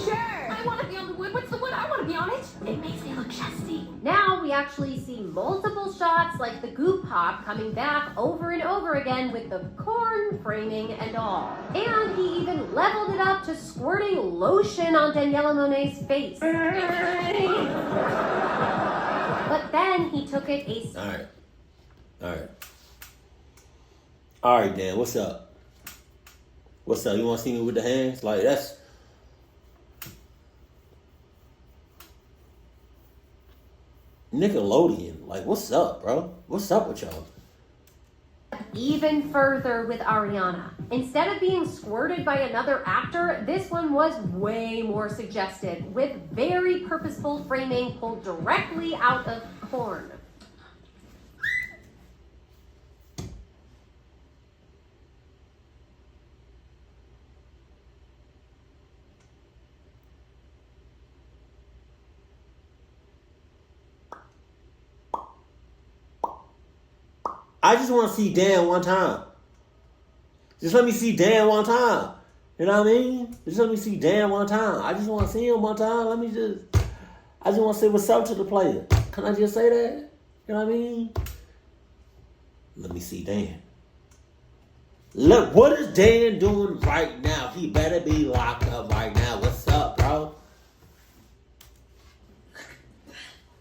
Sure. I want to be on the wood. What's the wood? I want to be on it. It makes me look chesty. Now we actually see multiple shots like the goop pop coming back over and over again with the corn framing and all. And he even leveled it up to squirting lotion on Daniela Monet's face. But then he took it a... All right, Dan, what's up? What's up? You want to see me with the hands? Like, that's... Nickelodeon. Like, what's up, bro? What's up with y'all? Even further with Ariana. Instead of being squirted by another actor, this one was way more suggestive, with very purposeful framing pulled directly out of porn. I just want to see Dan one time. Just let me see Dan one time. You know what I mean? Just let me see Dan one time. I just want to see him one time. I just want to say what's up to the player. Can I just say that? You know what I mean? Let me see Dan. Look, what is Dan doing right now? He better be locked up right now. What's up, bro?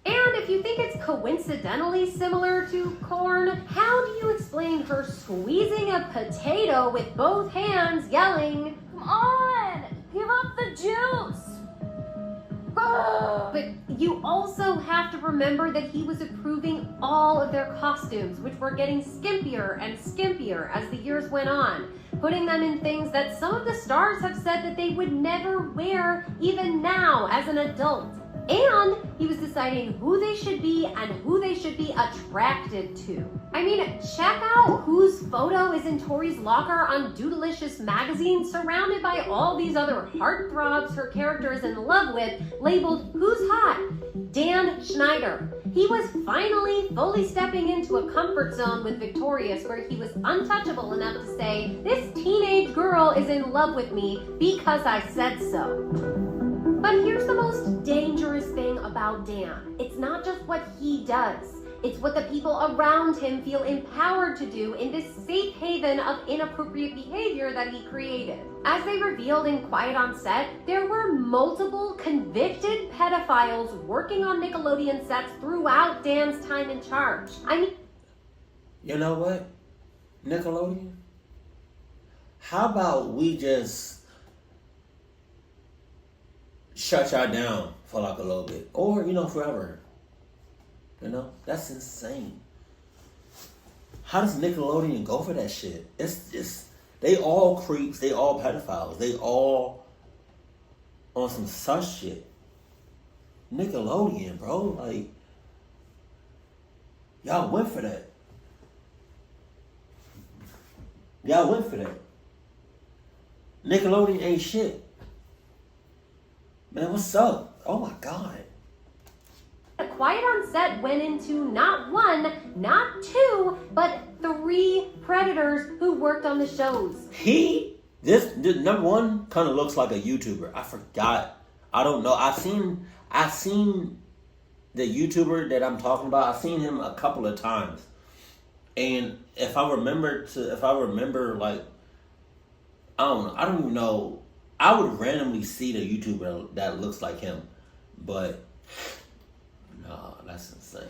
And if you think it's coincidentally similar to corn, how do you explain her squeezing a potato with both hands, yelling, "Come on, give up the juice"? But you also have to remember that he was approving all of their costumes, which were getting skimpier and skimpier as the years went on, putting them in things that some of the stars have said that they would never wear even now as an adult. And he was deciding who they should be and who they should be attracted to. I mean, check out whose photo is in Tori's locker on Doodalicious magazine, surrounded by all these other heartthrobs her character is in love with, labeled Who's Hot? Dan Schneider. He was finally fully stepping into a comfort zone with Victorious, where he was untouchable enough to say, "This teenage girl is in love with me because I said so." But here's the most dangerous thing about Dan. It's not just what he does. It's what the people around him feel empowered to do in this safe haven of inappropriate behavior that he created. As they revealed in Quiet on Set, there were multiple convicted pedophiles working on Nickelodeon sets throughout Dan's time in charge. I mean... You know what? Nickelodeon? How about we just shut y'all down for like a little bit, or forever. That's insane. How does Nickelodeon go for that shit? It's just, they all creeps, they all pedophiles, they all on some sus shit. Nickelodeon, bro, like, y'all went for that. Y'all went for that. Nickelodeon ain't shit. Man, what's up? Oh my God. quiet on set went into not one, not two, but 3 predators who worked on the shows. This number one kind of looks like a YouTuber. I forgot. I don't know. I've seen the YouTuber that I'm talking about. I've seen him a couple of times, and if I remember, like, I don't even know. I would randomly see the YouTuber that looks like him, but no, that's insane.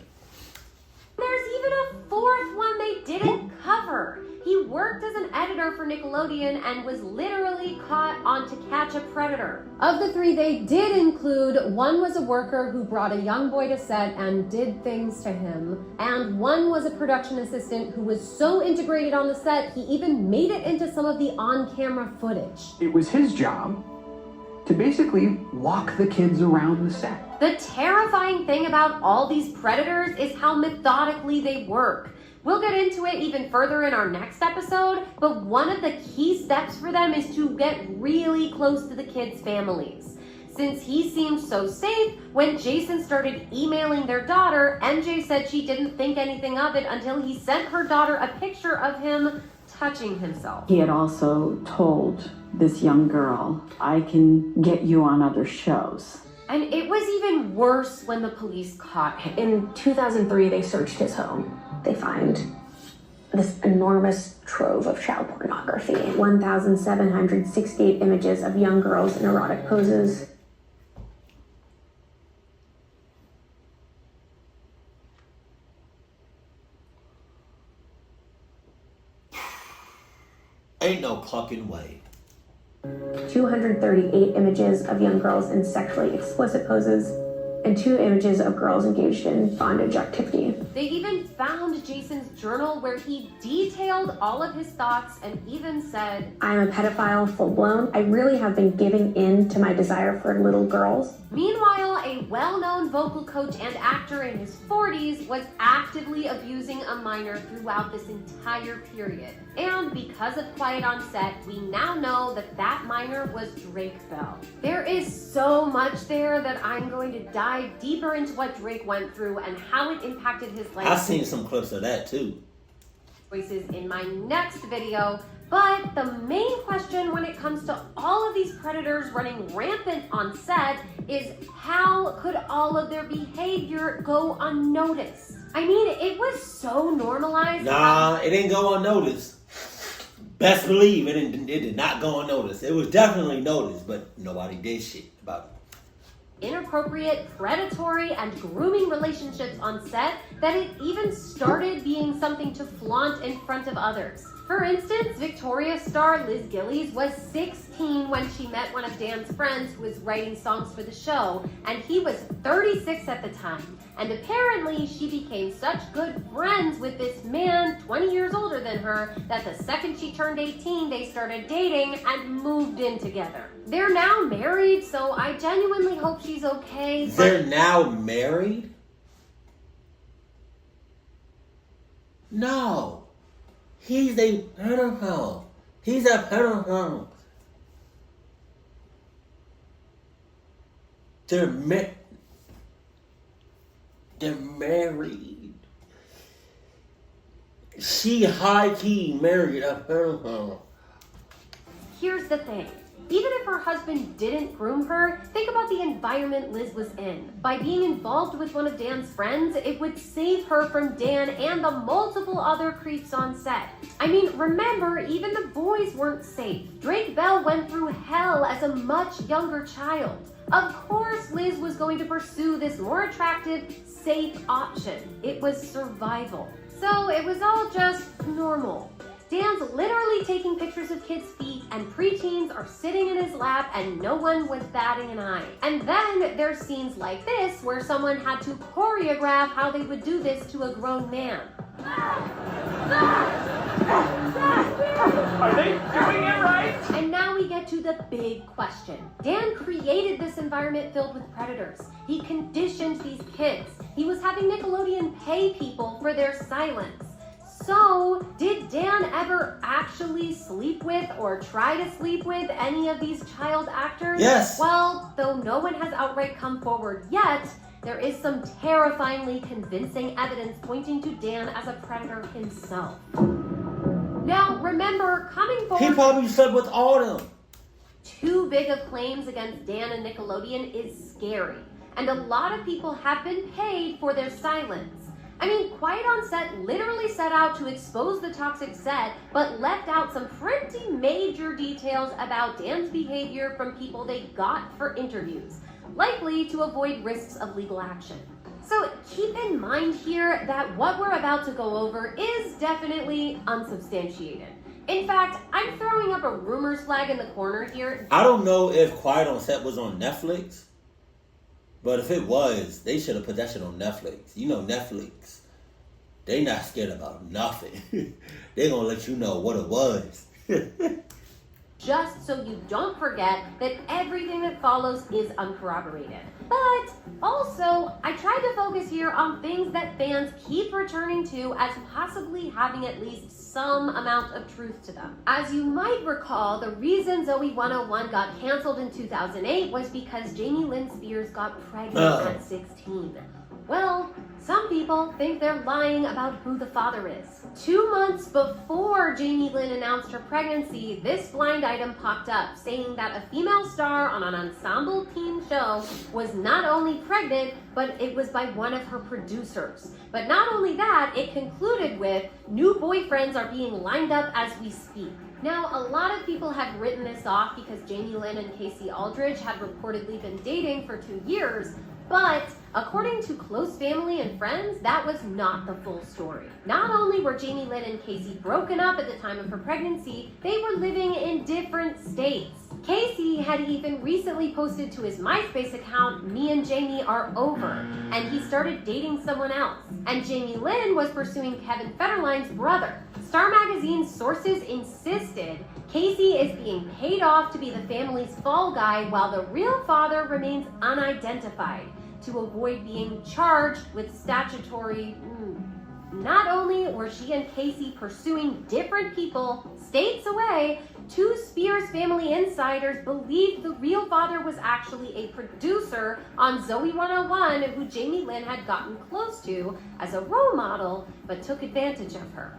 There's even a 4th one they didn't cover. He worked as an editor for Nickelodeon and was literally caught on To Catch a Predator. Of the 3 they did include, one was a worker who brought a young boy to set and did things to him, and one was a production assistant who was so integrated on the set he even made it into some of the on-camera footage. It was his job to basically walk the kids around the set. The terrifying thing about all these predators is how methodically they work. We'll get into it even further in our next episode, but one of the key steps for them is to get really close to the kids' families. Since he seemed so safe, when Jason started emailing their daughter, MJ said she didn't think anything of it until he sent her daughter a picture of him touching himself. He had also told this young girl, I can get you on other shows. And it was even worse when the police caught him. In 2003, they searched his home. They find this enormous trove of child pornography. 1,768 images of young girls in erotic poses. Ain't no fucking way. 238 images of young girls in sexually explicit poses, and 2 images of girls engaged in bondage activity. They even found Jason's journal where he detailed all of his thoughts and even said, I'm a pedophile full-blown. I really have been giving in to my desire for little girls. Meanwhile, a well-known vocal coach and actor in his 40s was actively abusing a minor throughout this entire period. And because of Quiet on Set, we now know that that minor was Drake Bell. There is so much there that I'm going to dive deeper into what Drake went through and how it impacted his life. I've seen some clips of that too. Choices in my next video. But the main question when it comes to all of these predators running rampant on set is how could all of their behavior go unnoticed? I mean, it was so normalized. Nah, it didn't go unnoticed. Best believe it did not go unnoticed. It was definitely noticed, but nobody did shit about it. Inappropriate, predatory, and grooming relationships on set that it even started being something to flaunt in front of others. For instance, Victoria star Liz Gillies was 16 when she met one of Dan's friends who was writing songs for the show, and he was 36 at the time. And apparently, she became such good friends with this man, 20 years older than her, that the second she turned 18, they started dating and moved in together. They're now married, so I genuinely hope she's okay. They're now married? No. He's a pedophile. He's a pedophile. They're married. She high-key married a pedophile. Here's the thing. Even if her husband didn't groom her, think about the environment Liz was in. By being involved with one of Dan's friends, it would save her from Dan and the multiple other creeps on set. I mean, remember, even the boys weren't safe. Drake Bell went through hell as a much younger child. Of course, Liz was going to pursue this more attractive, safe option. It was survival. So it was all just normal. Dan's literally taking pictures of kids' feet, and preteens are sitting in his lap, and no one was batting an eye. And then there's scenes like this, where someone had to choreograph how they would do this to a grown man. Are they doing it right? And now we get to the big question. Dan created this environment filled with predators. He conditioned these kids. He was having Nickelodeon pay people for their silence. So, did Dan ever actually sleep with or try to sleep with any of these child actors? Yes. Well, though no one has outright come forward yet, there is some terrifyingly convincing evidence pointing to Dan as a predator himself. Now, remember, coming forward... He probably slept with all of them. Too big of claims against Dan and Nickelodeon is scary, and a lot of people have been paid for their silence. I mean, Quiet on Set literally set out to expose the toxic set, but left out some pretty major details about Dan's behavior from people they got for interviews, likely to avoid risks of legal action. So keep in mind here that what we're about to go over is definitely unsubstantiated. In fact, I'm throwing up a rumors flag in the corner here. I don't know if Quiet on Set was on Netflix, but if it was, they should have put that shit on Netflix. You know Netflix, they not scared about nothing. They gonna let you know what it was. Just so you don't forget that everything that follows is uncorroborated. But also, I tried to focus here on things that fans keep returning to as possibly having at least some amount of truth to them. As you might recall, the reason Zoe 101 got canceled in 2008 was because Jamie Lynn Spears got pregnant at 16. Well, some people think they're lying about who the father is. 2 months before Jamie Lynn announced her pregnancy, this blind item popped up saying that a female star on an ensemble teen show was not only pregnant, but it was by one of her producers. But not only that, it concluded with, new boyfriends are being lined up as we speak. Now, a lot of people have written this off because Jamie Lynn and Casey Aldridge had reportedly been dating for 2 years, but according to close family and friends, that was not the full story. Not only were Jamie Lynn and Casey broken up at the time of her pregnancy, they were living in different states. Casey had even recently posted to his MySpace account, "Me and Jamie are over," and he started dating someone else. And Jamie Lynn was pursuing Kevin Federline's brother. Star Magazine's sources insisted Casey is being paid off to be the family's fall guy while the real father remains unidentified to avoid being charged with statutory... Not only were she and Casey pursuing different people states away, 2 Spears family insiders believed the real father was actually a producer on Zoe 101 who Jamie Lynn had gotten close to as a role model, but took advantage of her.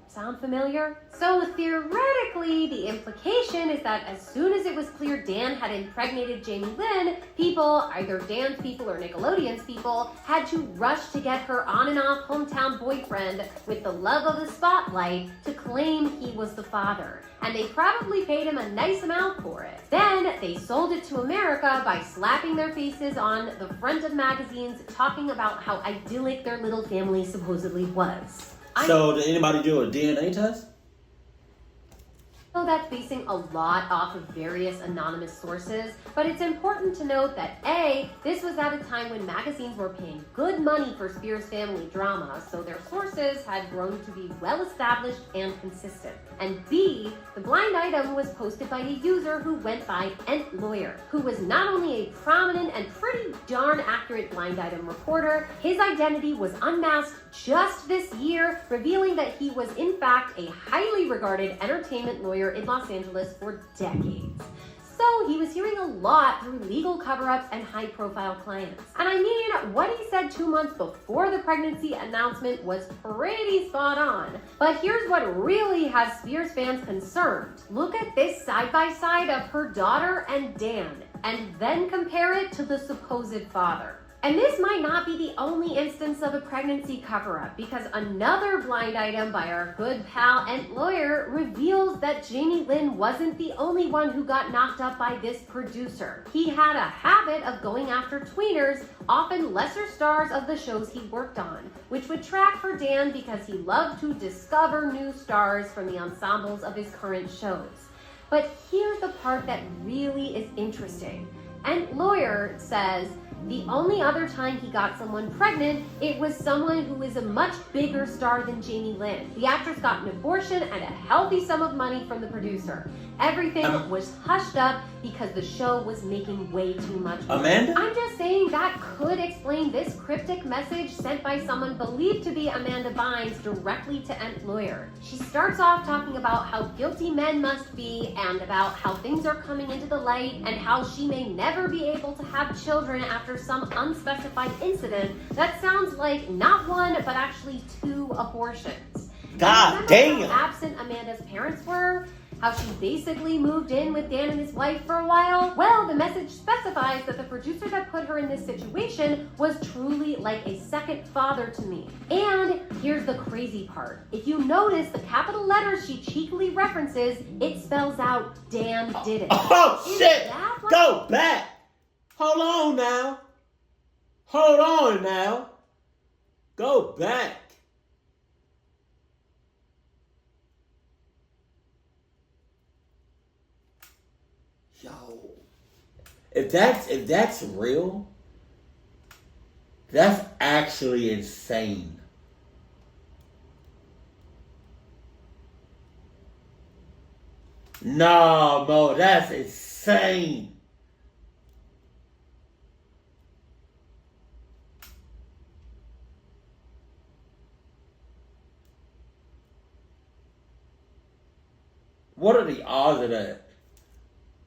Sound familiar? So theoretically, the implication is that as soon as it was clear Dan had impregnated Jamie Lynn, people, either Dan's people or Nickelodeon's people, had to rush to get her on and off hometown boyfriend with the love of the spotlight to claim he was the father. And they probably paid him a nice amount for it. Then they sold it to America by slapping their faces on the front of magazines talking about how idyllic their little family supposedly was. So did anybody do a DNA test? So that's basing a lot off of various anonymous sources, but it's important to note that A, this was at a time when magazines were paying good money for Spears family drama, so their sources had grown to be well established and consistent. And B, the blind item was posted by a user who went by Ent Lawyer, who was not only a prominent and pretty darn accurate blind item reporter, his identity was unmasked just this year, revealing that he was in fact a highly regarded entertainment lawyer in Los Angeles for decades. So he was hearing a lot through legal cover-ups and high-profile clients. And I mean, what he said 2 months before the pregnancy announcement was pretty spot on. But here's what really has Spears fans concerned. Look at this side-by-side of her daughter and Dan, and then compare it to the supposed father. And this might not be the only instance of a pregnancy cover-up, because another blind item by our good pal Ent Lawyer reveals that Jamie Lynn wasn't the only one who got knocked up by this producer. He had a habit of going after tweeners, often lesser stars of the shows he worked on, which would track for Dan because he loved to discover new stars from the ensembles of his current shows. But here's the part that really is interesting. Ent Lawyer says, the only other time he got someone pregnant, it was someone who is a much bigger star than Jamie Lynn. The actress got an abortion and a healthy sum of money from the producer. everything was hushed up because the show was making way too much money. Amanda? I'm just saying that could explain this cryptic message sent by someone believed to be Amanda Bynes directly to Ent Lawyer. She starts off talking about how guilty men must be and about how things are coming into the light and how she may never be able to have children after some unspecified incident that sounds like not one but actually 2 abortions. God damn! How absent Amanda's parents were, how she basically moved in with Dan and his wife for a while. Well, the message specifies that the producer that put her in this situation was truly like a second father to me. And here's the crazy part. If you notice the capital letters she cheekily references, it spells out Dan did it. Oh shit! Go back! Hold on now. Hold on now. Go back. Yo, if that's real, that's actually insane. No, Mo, that's insane. What are the odds of that?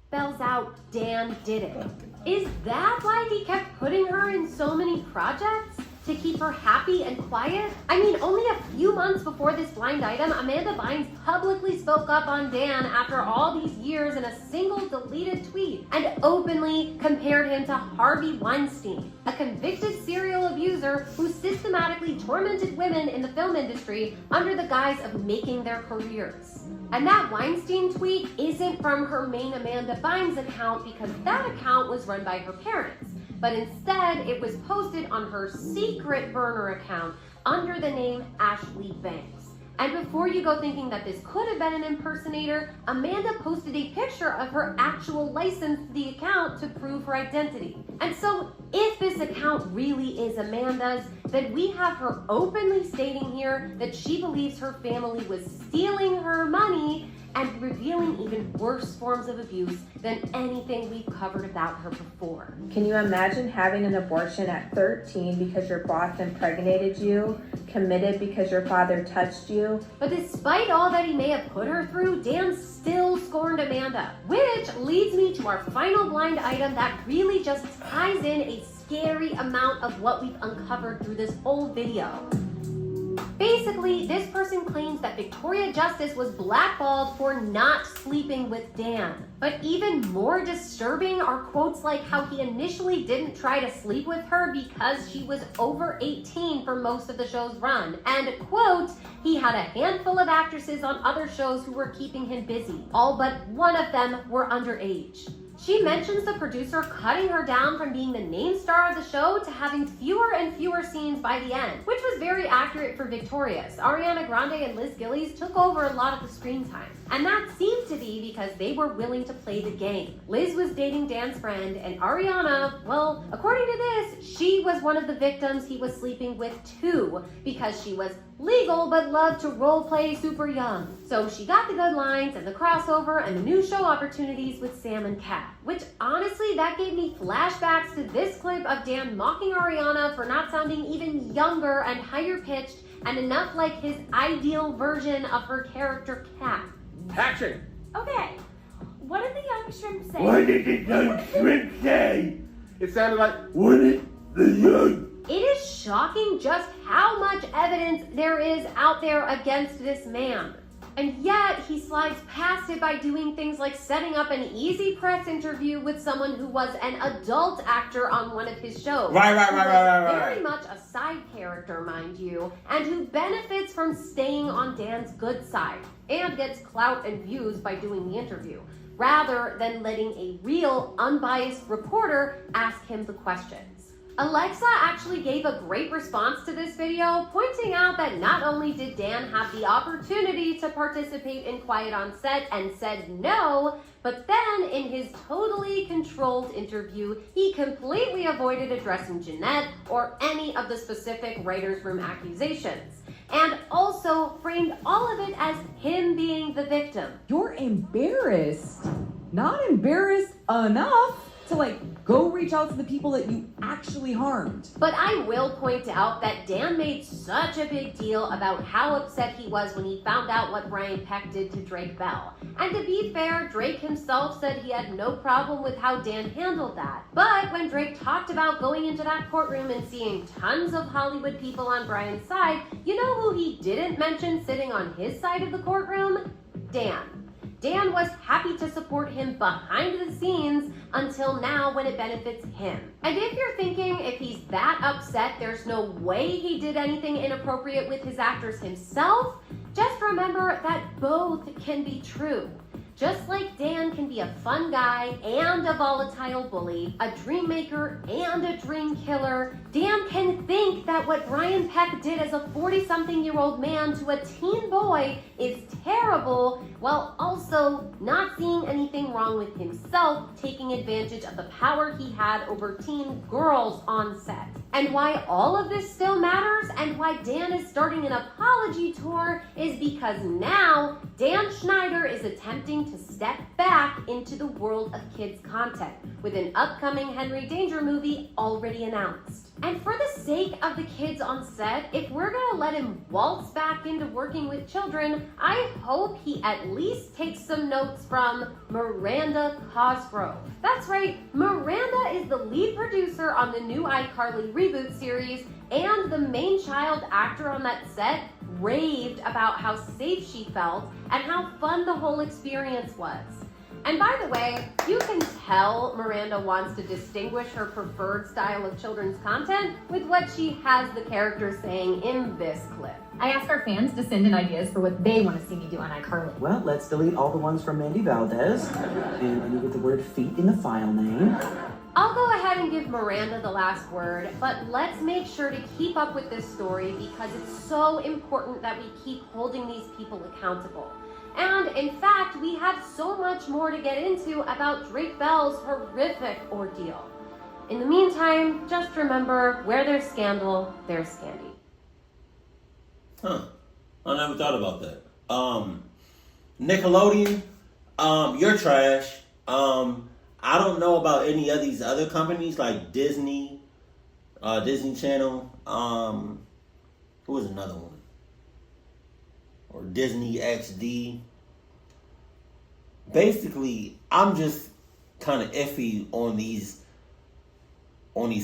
Spells out Dan did it. Is that why he kept putting her in so many projects? To keep her happy and quiet? I mean, only a few months before this blind item, Amanda Bynes publicly spoke up on Dan after all these years in a single deleted tweet and openly compared him to Harvey Weinstein, a convicted serial abuser who systematically tormented women in the film industry under the guise of making their careers. And that Weinstein tweet isn't from her main Amanda Bynes account because that account was run by her parents. But instead, it was posted on her secret burner account under the name Ashley Banks. And before you go thinking that this could have been an impersonator, Amanda posted a picture of her actual license to the account to prove her identity. And so, if this account really is Amanda's, then we have her openly stating here that she believes her family was stealing her money and revealing even worse forms of abuse than anything we've covered about her before. Can you imagine having an abortion at 13 because your boss impregnated you, committed because your father touched you? But despite all that he may have put her through, Dan still scorned Amanda, which leads me to our final blind item that really just ties in a scary amount of what we've uncovered through this whole video. Basically, this person claims that Victoria Justice was blackballed for not sleeping with Dan. But even more disturbing are quotes like how he initially didn't try to sleep with her because she was over 18 for most of the show's run. And quote, he had a handful of actresses on other shows who were keeping him busy. All but one of them were underage. She mentions the producer cutting her down from being the main star of the show to having fewer and fewer scenes by the end, which was very accurate for Victoria's. Ariana Grande and Liz Gillies took over a lot of the screen time. And that seemed to be because they were willing to play the game. Liz was dating Dan's friend, and Ariana, well, according to this, she was one of the victims he was sleeping with too, because she was legal but loved to role play super young. So she got the good lines and the crossover and the new show opportunities with Sam and Kat, which honestly, that gave me flashbacks to this clip of Dan mocking Ariana for not sounding even younger and higher pitched and enough like his ideal version of her character Kat. Action! Okay, what did the young shrimp say? What did the young shrimp say? It sounded like, what did the young... It is shocking just how much evidence there is out there against this man. And yet, he slides past it by doing things like setting up an easy press interview with someone who was an adult actor on one of his shows. Right. Very much a side character, mind you, and who benefits from staying on Dan's good side and gets clout and views by doing the interview, rather than letting a real, unbiased reporter ask him the questions. Alexa actually gave a great response to this video, pointing out that not only did Dan have the opportunity to participate in Quiet on Set and said no, but then in his totally controlled interview, he completely avoided addressing Jeanette or any of the specific writer's room accusations. and also framed all of it as him being the victim. You're embarrassed. Not embarrassed enough to go reach out to the people that you actually harmed. But I will point out that Dan made such a big deal about how upset he was when he found out what Brian Peck did to Drake Bell. And to be fair, Drake himself said he had no problem with how Dan handled that. But when Drake talked about going into that courtroom and seeing tons of Hollywood people on Brian's side, you know who he didn't mention sitting on his side of the courtroom? Dan. Dan was happy to support him behind the scenes until now when it benefits him. And if you're thinking if he's that upset there's no way he did anything inappropriate with his actors himself, just remember that both can be true. Just like Dan can be a fun guy and a volatile bully, a dream maker and a dream killer, Dan can think that what Brian Peck did as a 40-something-year-old man to a teen boy is terrible, while also not seeing anything wrong with himself taking advantage of the power he had over teen girls on set. And why all of this still matters and why Dan is starting an apology tour is because now Dan Schneider is attempting to step back into the world of kids content with an upcoming Henry Danger movie already announced. And for the sake of the kids on set, if we're gonna let him waltz back into working with children, I hope he at least takes some notes from Miranda Cosgrove. That's right, Miranda is the lead producer on the new iCarly reboot series, and the main child actor on that set raved about how safe she felt and how fun the whole experience was. And by the way, you can tell Miranda wants to distinguish her preferred style of children's content with what she has the characters saying in this clip. I asked our fans to send in ideas for what they want to see me do on iCarly. Well, let's delete all the ones from Mandy Valdez, and I need to get the word feet in the file name. I'll go ahead and give Miranda the last word, but let's make sure to keep up with this story because it's so important that we keep holding these people accountable. And in fact, we have so much more to get into about Drake Bell's horrific ordeal. In the meantime, just remember, where there's scandal, there's Scandy. Huh. I never thought about that. Nickelodeon, you're trash. I don't know about any of these other companies like Disney, Disney Channel. Who was another one? Or Disney XD. Basically, I'm just kind of iffy on these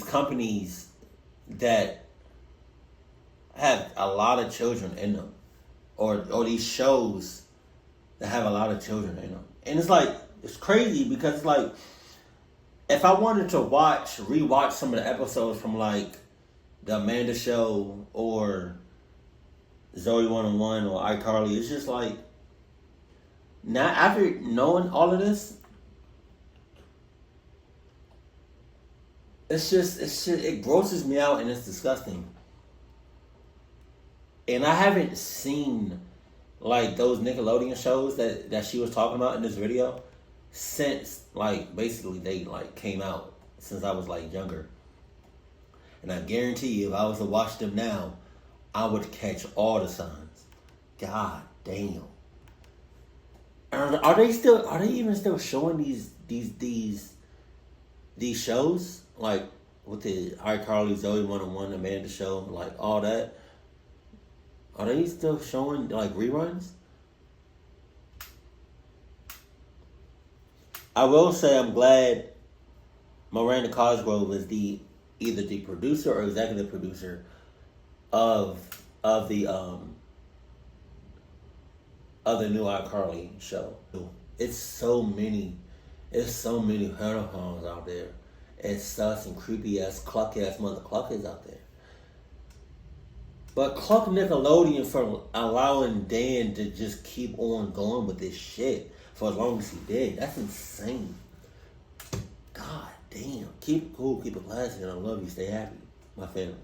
companies that have a lot of children in them, or these shows that have a lot of children in them. And it's crazy because it's like, if I wanted to rewatch some of the episodes from like the Amanda Show or Zoe 101 or iCarly, it's just like, now after knowing all of this, it grosses me out and it's disgusting. And I haven't seen like those Nickelodeon shows that she was talking about in this video since like basically they like came out, since I was like younger. And I guarantee you if I was to watch them now, I would catch all the signs. God damn. Are they even still showing these shows? Like with the iCarly, Zoe 101, Amanda Show, like all that? Are they still showing like reruns? I will say I'm glad Miranda Cosgrove is either the producer or executive producer of the new iCarly show. It's so many hurricanes out there. It's sus and creepy ass cluck ass mother cluckers out there. But cluck Nickelodeon for allowing Dan to just keep on going with this shit for as long as he did. That's insane. God damn. Keep it cool, keep it classy, and I love you. Stay happy, my family.